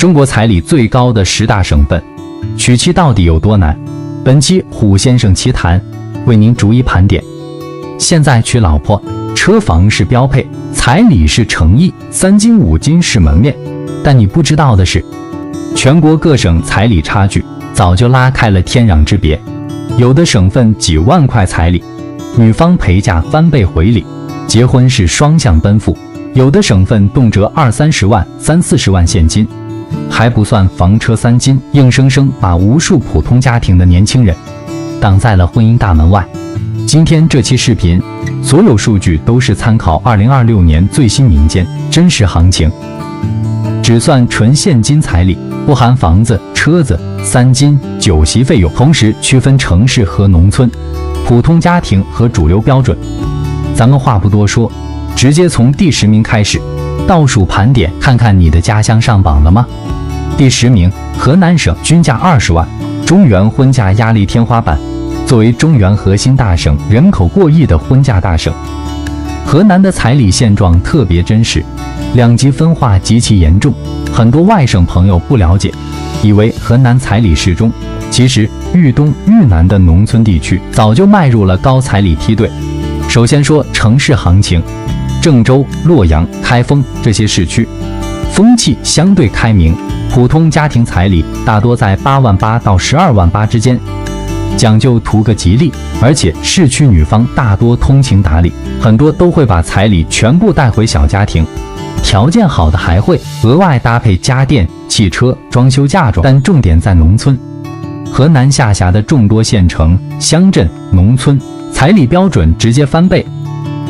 中国彩礼最高的10大省份，娶妻到底有多难？本期虎先生奇谈为您逐一盘点。现在娶老婆，车房是标配，彩礼是诚意，3金5金是门面。但你不知道的是，全国各省彩礼差距早就拉开了天壤之别。有的省份几万块彩礼，女方陪嫁翻倍回礼，结婚是双向奔赴；有的省份动辄20-30万、30-40万现金，还不算房车3金，硬生生把无数普通家庭的年轻人挡在了婚姻大门外。今天这期视频，所有数据都是参考2026年最新民间真实行情，只算纯现金彩礼，不含房子、车子、3金、酒席费用，同时区分城市和农村、普通家庭和主流标准。咱们话不多说，直接从第10名开始，倒数盘点，看看你的家乡上榜了吗？第10名，河南省，均价20万，中原婚嫁压力天花板。作为中原核心大省，人口过亿的婚嫁大省，河南的彩礼现状特别真实，两极分化极其严重。很多外省朋友不了解，以为河南彩礼适中，其实豫东、豫南的农村地区早就迈入了高彩礼梯队。首先说城市行情，郑州、洛阳、开封这些市区风气相对开明，普通家庭彩礼大多在8万8到12万8之间，讲究图个吉利，而且市区女方大多通情达理，很多都会把彩礼全部带回小家庭，条件好的还会额外搭配家电、汽车、装修嫁妆。但重点在农村，河南下辖的众多县城、乡镇、农村彩礼标准直接翻倍。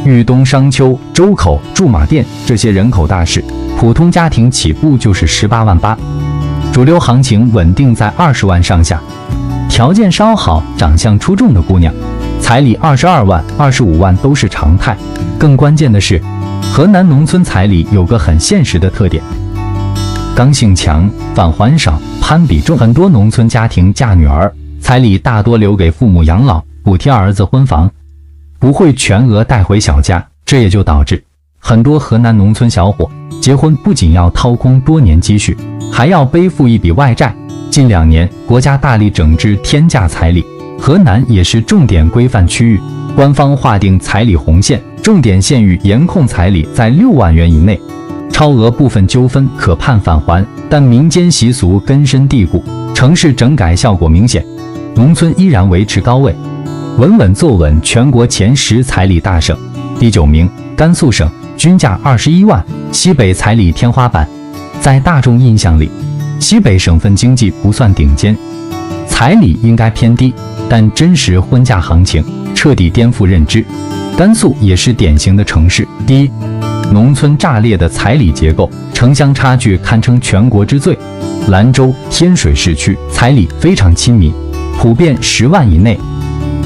豫东、商丘、周口、驻马店这些人口大市，普通家庭起步就是18万8，主流行情稳定在20万上下。条件稍好、长相出众的姑娘，彩礼22万、25万都是常态。更关键的是，河南农村彩礼有个很现实的特点，刚性强、返还少、攀比重。很多农村家庭嫁女儿，彩礼大多留给父母养老，补贴儿子婚房，不会全额带回小家。这也就导致很多河南农村小伙结婚不仅要掏空多年积蓄，还要背负一笔外债。近2年，国家大力整治天价彩礼，河南也是重点规范区域，官方划定彩礼红线，重点县域严控彩礼在6万元以内，超额部分纠纷可判返还。但民间习俗根深蒂固，城市整改效果明显，农村依然维持高位，稳稳坐稳全国前10彩礼大省。第9名，甘肃省，均价21万，西北彩礼天花板。在大众印象里，西北省份经济不算顶尖，彩礼应该偏低，但真实婚嫁行情彻底颠覆认知。甘肃也是典型的城市第一，农村炸裂的彩礼结构，城乡差距堪称全国之最。兰州、天水市区彩礼非常亲民，普遍10万以内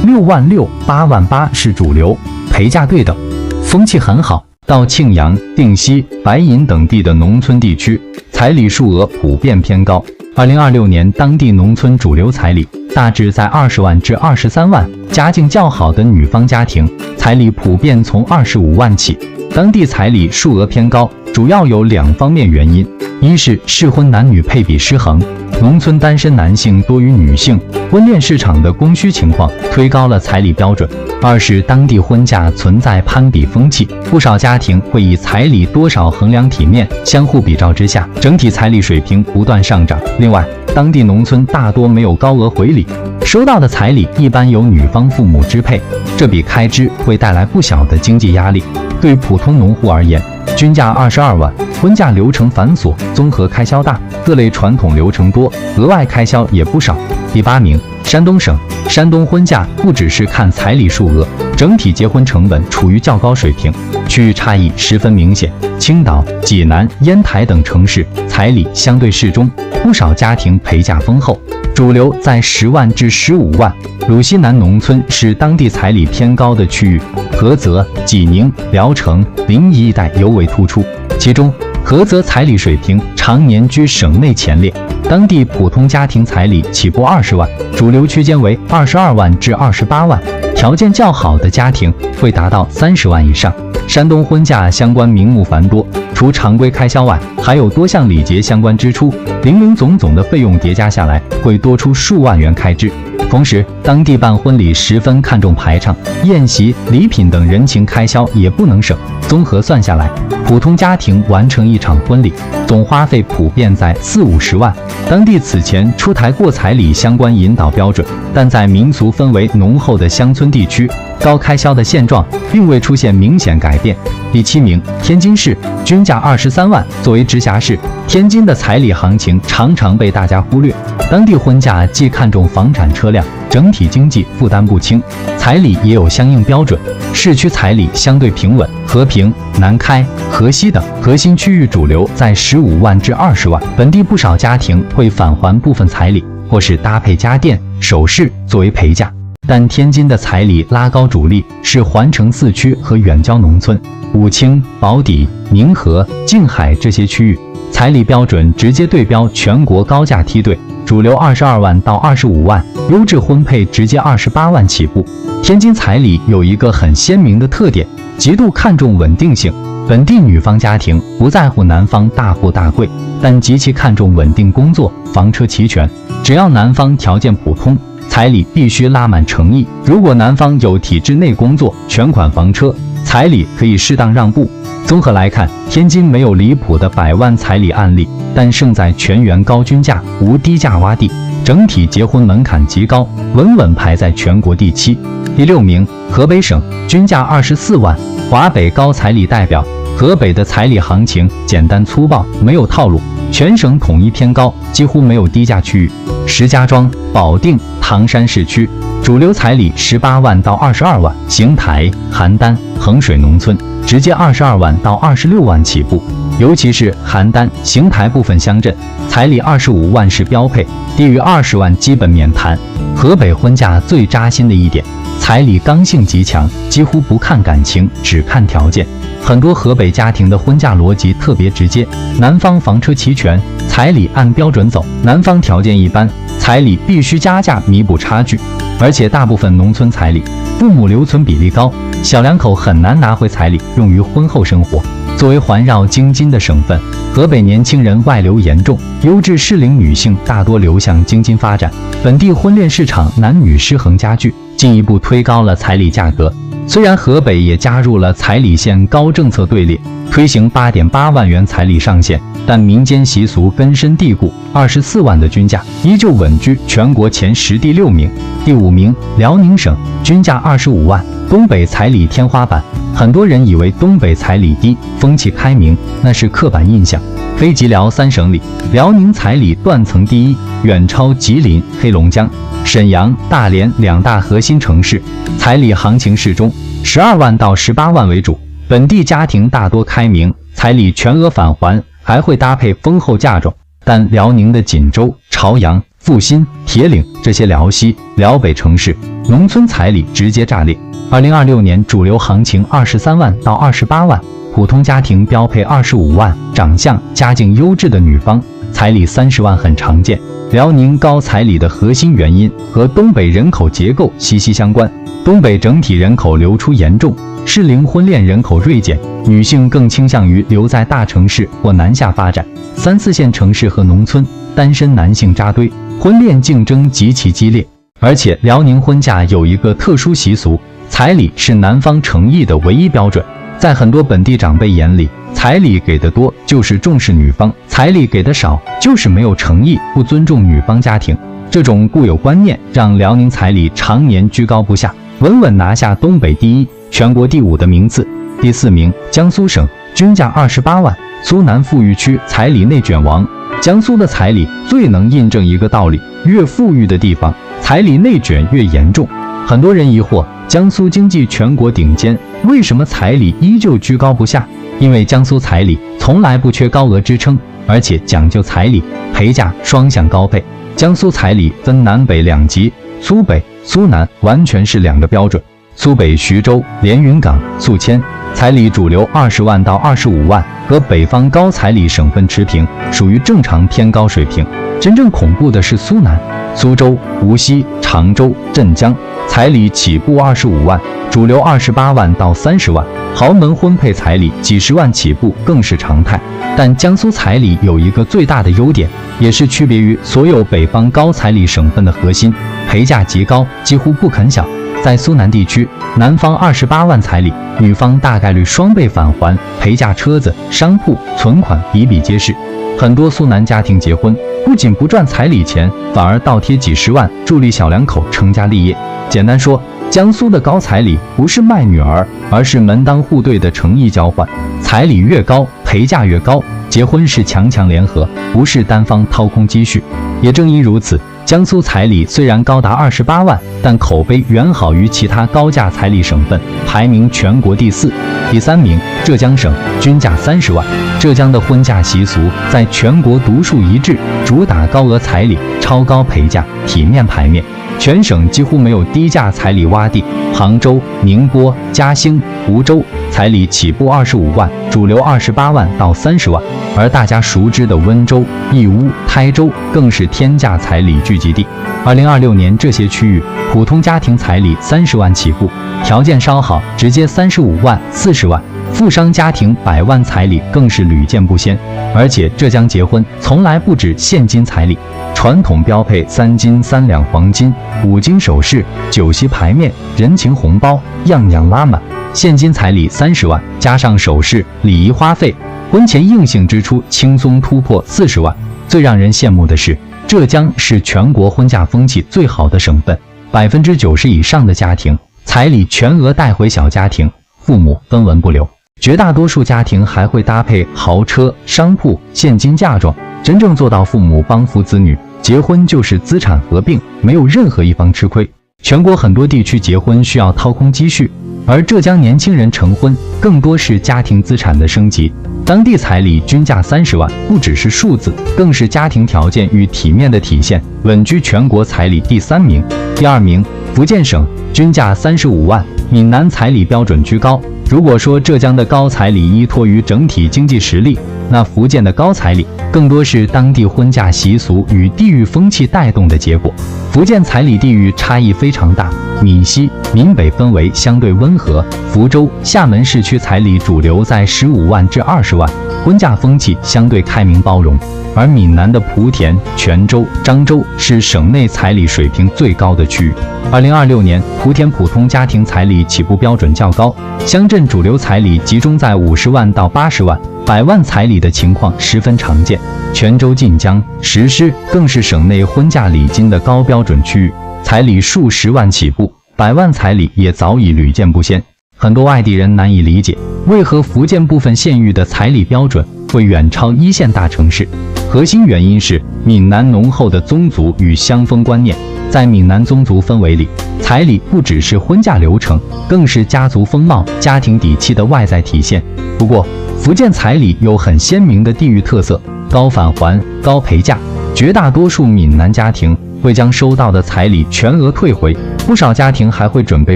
，6万6、8万8是主流，陪嫁对等，风气很好。到庆阳、定西、白银等地的农村地区，彩礼数额普遍偏高。2026年当地农村主流彩礼大致在20万至23万，家境较好的女方家庭彩礼普遍从25万起。当地彩礼数额偏高，主要有2方面原因：一是适婚男女配比失衡，农村单身男性多于女性，婚恋市场的供需情况推高了彩礼标准；二是当地婚嫁存在攀比风气，不少家庭会以彩礼多少衡量体面，相互比照之下，整体彩礼水平不断上涨。另外，当地农村大多没有高额回礼，收到的彩礼一般由女方父母支配，这笔开支会带来不小的经济压力。对普通农户而言，均价22万，婚嫁流程繁琐，综合开销大，各类传统流程多，额外开销也不少。第8名，山东省，山东婚嫁不只是看彩礼数额，整体结婚成本处于较高水平，区域差异十分明显。青岛、济南、烟台等城市彩礼相对适中，不少家庭陪嫁丰厚，主流在10万至15万。鲁西南农村是当地彩礼偏高的区域，菏泽、济宁、聊城、临沂一带尤为突出，其中菏泽彩礼水平常年居省内前列，当地普通家庭彩礼起步20万，主流区间为22万至28万，条件较好的家庭会达到30万以上。山东婚嫁相关名目繁多，除常规开销外，还有多项礼节相关支出，零零总总的费用叠加下来，会多出数万元开支。同时，当地办婚礼十分看重排场、宴席、礼品等人情开销也不能省。综合算下来，普通家庭完成一场婚礼，总花费普遍在40-50万。当地此前出台过彩礼相关引导标准，但在民俗氛围浓厚的乡村地区，高开销的现状并未出现明显改变。第7名，天津市，均价23万。作为直辖市，天津的彩礼行情常常被大家忽略。当地婚嫁既看重房产车辆，整体经济负担不轻，彩礼也有相应标准。市区彩礼相对平稳，和平、南开、河西等核心区域主流在15万至20万。本地不少家庭会返还部分彩礼，或是搭配家电、首饰作为陪嫁。但天津的彩礼拉高主力是环城4区和远郊农村，武清、宝坻、宁河、静海这些区域，彩礼标准直接对标全国高价梯队，主流22万到25万，优质婚配直接28万起步。天津彩礼有一个很鲜明的特点，极度看重稳定性。本地女方家庭不在乎男方大富大贵，但极其看重稳定工作、房车齐全。只要男方条件普通，彩礼必须拉满诚意。如果男方有体制内工作、全款房车，彩礼可以适当让步。综合来看，天津没有离谱的100万彩礼案例，但胜在全员高均价，无低价洼地，整体结婚门槛极高，稳稳排在全国第7。第6名，河北省，均价24万。华北高彩礼代表，河北的彩礼行情简单粗暴，没有套路，全省统一偏高，几乎没有低价区域。石家庄、保定、唐山市区主流彩礼18万到22万，邢台、邯郸、衡水农村直接22万到26万起步。尤其是邯郸、邢台部分乡镇，彩礼25万是标配，低于20万基本免谈。河北婚嫁最扎心的一点，彩礼刚性极强，几乎不看感情，只看条件。很多河北家庭的婚嫁逻辑特别直接，男方房车齐全，彩礼按标准走；男方条件一般，彩礼必须加价弥补差距。而且大部分农村彩礼，父母留存比例高，小两口很难拿回彩礼用于婚后生活。作为环绕京津的省份，河北年轻人外流严重，优质适龄女性大多流向京津发展，本地婚恋市场男女失衡加剧，进一步推高了彩礼价格。虽然河北也加入了彩礼限高政策队列，推行8.8万元彩礼上限，但民间习俗根深蒂固，24万的均价依旧稳居全国前10第6名。第5名，辽宁省，均价25万。东北彩礼天花板，很多人以为东北彩礼低，风气开明，那是刻板印象。非吉辽3省里，辽宁彩礼断层第一，远超吉林、黑龙江、沈阳、大连2大核心城市。彩礼行情适中，12万到18万为主。本地家庭大多开明，彩礼全额返还，还会搭配丰厚嫁妆。但辽宁的锦州、朝阳、阜新、铁岭这些辽西、辽北城市，农村彩礼直接炸裂。2026年主流行情23万到28万，普通家庭标配25万，长相、家境优质的女方，彩礼30万很常见。辽宁高彩礼的核心原因和东北人口结构息息相关。东北整体人口流出严重，适龄婚恋人口锐减，女性更倾向于留在大城市或南下发展。3、4线城市和农村，单身男性扎堆，婚恋竞争极其激烈。而且辽宁婚嫁有一个特殊习俗，彩礼是男方诚意的唯一标准。在很多本地长辈眼里，彩礼给的多就是重视女方，彩礼给的少就是没有诚意，不尊重女方家庭。这种固有观念让辽宁彩礼常年居高不下，稳稳拿下东北第1、全国第5的名次。第4名，江苏省，均价28万。苏南富裕区彩礼内卷王，江苏的彩礼最能印证一个道理：越富裕的地方，彩礼内卷越严重。很多人疑惑，江苏经济全国顶尖，为什么彩礼依旧居高不下？因为江苏彩礼从来不缺高额支撑，而且讲究彩礼、陪嫁双向高配。江苏彩礼分南北2级，苏北、苏南完全是2个标准。苏北徐州、连云港、宿迁彩礼主流20万到25万，和北方高彩礼省份持平，属于正常偏高水平。真正恐怖的是苏南，苏州、无锡、常州、镇江彩礼起步25万，主流28万到30万，豪门婚配彩礼几十万起步更是常态。但江苏彩礼有一个最大的优点，也是区别于所有北方高彩礼省份的核心，陪嫁极高，几乎不肯小。在苏南地区，男方28万彩礼，女方大概率双倍返还，陪嫁车子、商铺、存款比比皆是。很多苏南家庭结婚，不仅不赚彩礼钱，反而倒贴几十万，助力小两口成家立业。简单说，江苏的高彩礼不是卖女儿，而是门当户对的诚意交换。彩礼越高，陪嫁越高，结婚是强强联合，不是单方掏空积蓄。也正因如此，江苏彩礼虽然高达28万，但口碑远好于其他高价彩礼省份，排名全国第4。第3名，浙江省，均价30万。浙江的婚嫁习俗在全国独树一帜，主打高额彩礼、超高陪嫁、体面排面。全省几乎没有低价彩礼洼地，杭州、宁波、嘉兴、湖州彩礼起步25万，主流28万到30万，而大家熟知的温州、义乌、台州更是天价彩礼聚集地。2026年这些区域普通家庭彩礼30万起步，条件稍好直接35万、40万，富商家庭100万彩礼更是屡见不鲜。而且浙江结婚从来不止现金彩礼，传统标配3金3两黄金、5金首饰、酒席牌面、人情红包，样样拉满。现金彩礼30万，加上首饰、礼仪花费，婚前硬性支出轻松突破40万。最让人羡慕的是，浙江是全国婚嫁风气最好的省份，90%以上的家庭彩礼全额带回小家庭，父母分文不留。绝大多数家庭还会搭配豪车、商铺、现金嫁妆，真正做到父母帮扶子女，结婚就是资产合并，没有任何一方吃亏。全国很多地区结婚需要掏空积蓄，而浙江年轻人成婚更多是家庭资产的升级。当地彩礼均价30万，不只是数字，更是家庭条件与体面的体现，稳居全国彩礼第3名。第2名，福建省，均价35万，闽南彩礼标准居高。如果说浙江的高彩礼依托于整体经济实力，那福建的高彩礼更多是当地婚嫁习俗与地域风气带动的结果。福建彩礼地域差异非常大，闽西、闽北氛围相对温和，福州、厦门市区彩礼主流在15万至20万，婚嫁风气相对开明包容。而闽南的莆田、泉州、漳州是省内彩礼水平最高的区域。2026年，莆田普通家庭彩礼起步标准较高，乡镇主流彩礼集中在50万到80万，100万彩礼的情况十分常见。泉州、晋江、石狮更是省内婚嫁礼金的高标准区域，彩礼数十万起步，100万彩礼也早已屡见不鲜。很多外地人难以理解，为何福建部分县域的彩礼标准会远超1线大城市。核心原因是闽南浓厚的宗族与乡风观念。在闽南宗族氛围里，彩礼不只是婚嫁流程，更是家族风貌、家庭底气的外在体现。不过，福建彩礼有很鲜明的地域特色，高返还、高陪嫁，绝大多数闽南家庭会将收到的彩礼全额退回，不少家庭还会准备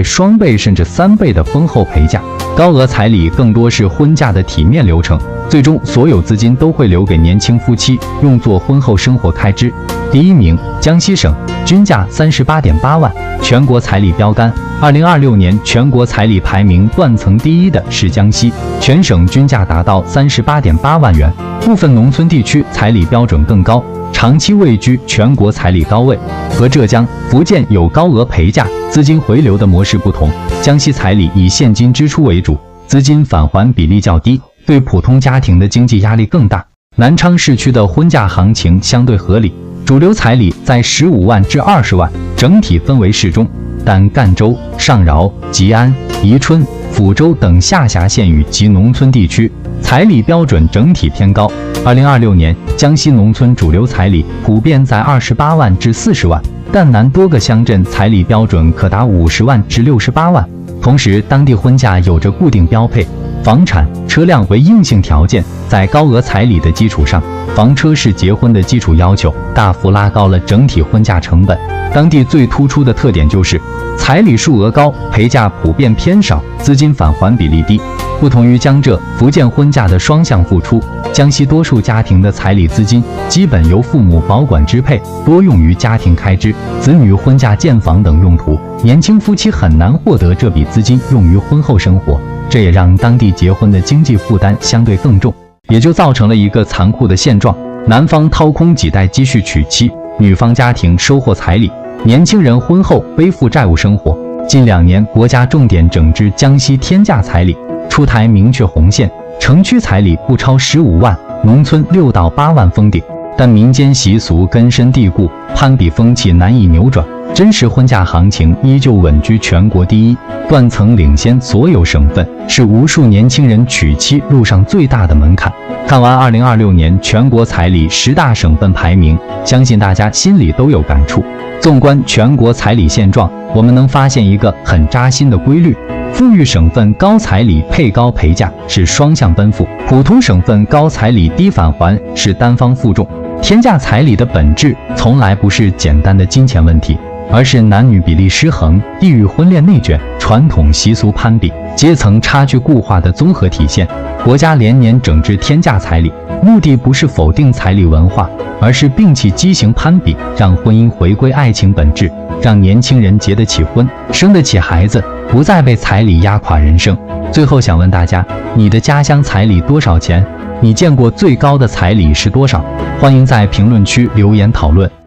双倍甚至3倍的丰厚陪嫁。高额彩礼更多是婚嫁的体面流程，最终所有资金都会留给年轻夫妻，用作婚后生活开支。第1名，江西省，均价38.8万，全国彩礼标杆。2026年全国彩礼排名断层第1的是江西，全省均价达到38.8万元，部分农村地区彩礼标准更高，长期位居全国彩礼高位。和浙江、福建有高额陪嫁、资金回流的模式不同，江西彩礼以现金支出为主，资金返还比例较低，对普通家庭的经济压力更大。南昌市区的婚嫁行情相对合理，主流彩礼在15万至20万，整体氛围适中。但赣州、上饶、吉安、宜春、抚州等下辖县域及农村地区，彩礼标准整体偏高。2026年，江西农村主流彩礼普遍在28万至40万，赣南多个乡镇彩礼标准可达50万至68万。同时，当地婚嫁有着固定标配，房产、车辆为硬性条件，在高额彩礼的基础上，房车是结婚的基础要求，大幅拉高了整体婚嫁成本。当地最突出的特点就是彩礼数额高，陪嫁普遍偏少，资金返还比例低。不同于江浙、福建婚嫁的双向付出，江西多数家庭的彩礼资金基本由父母保管支配，多用于家庭开支、子女婚嫁、建房等用途。年轻夫妻很难获得这笔资金用于婚后生活。这也让当地结婚的经济负担相对更重，也就造成了一个残酷的现状：男方掏空几代积蓄娶妻，女方家庭收获彩礼，年轻人婚后背负债务生活。近2年，国家重点整治江西天价彩礼，出台明确红线，城区彩礼不超15万，农村6到8万封顶。但民间习俗根深蒂固，攀比风气难以扭转，真实婚嫁行情依旧稳居全国第一，断层领先所有省份，是无数年轻人娶妻路上最大的门槛。看完2026年全国彩礼10大省份排名，相信大家心里都有感触。纵观全国彩礼现状，我们能发现一个很扎心的规律：富裕省份高彩礼配高陪嫁是双向奔赴，普通省份高彩礼低返还是单方负重。天价彩礼的本质从来不是简单的金钱问题，而是男女比例失衡、地域婚恋内卷、传统习俗攀比、阶层差距固化的综合体现。国家连年整治天价彩礼，目的不是否定彩礼文化，而是摒弃畸形攀比，让婚姻回归爱情本质，让年轻人结得起婚、生得起孩子，不再被彩礼压垮人生。最后想问大家，你的家乡彩礼多少钱？你见过最高的彩礼是多少？欢迎在评论区留言讨论。